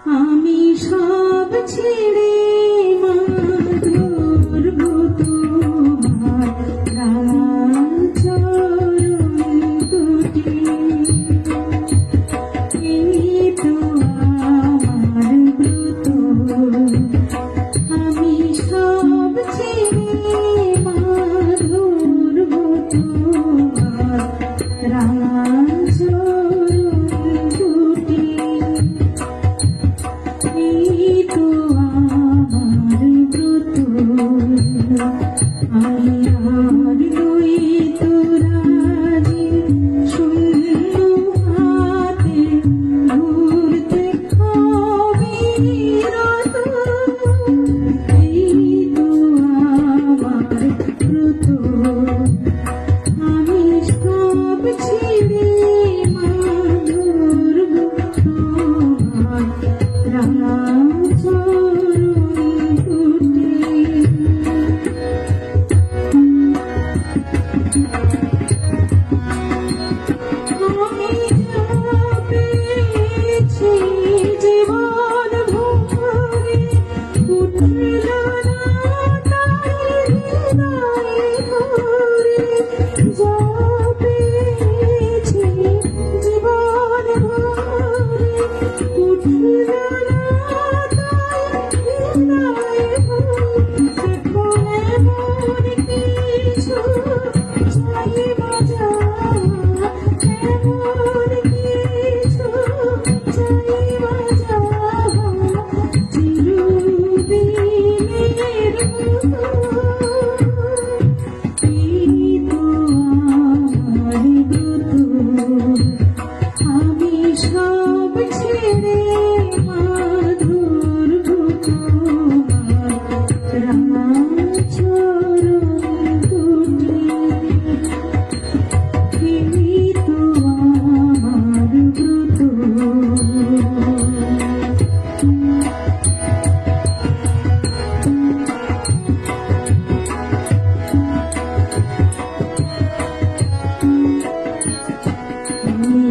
আমি সব ছেড়ে মাধুর তোমার চরণ দুটি, এই তো আমার ব্রত। আমি সব ছেড়ে মাধুর তোমার চরণ দুটি, এই তো আমার ব্রত। আমি আর নই তোরাজি শূন্য হাতে ঘুরতে অবিরত, এই তো আমার ব্রত। আমি সব ছেড়ে মাধুর তোমার চরণ দুটি। আমি যা পেয়েছি জীবন ভরে, উঠল না তাই হৃদয়ে ভরে। যা পেয়েছি জীবন ভরে, উঠল না তাই হৃদয়ে ভরে। এখন এমন কিছু চাইবা যায়, এমন কিছু চাইবা যায়, চিরদিনের মতো। এই তো আমার ব্রত। আমি সব ছেড়ে মাধুর তোমার চরণ দুটি, এই তো আমার ব্রত। আমি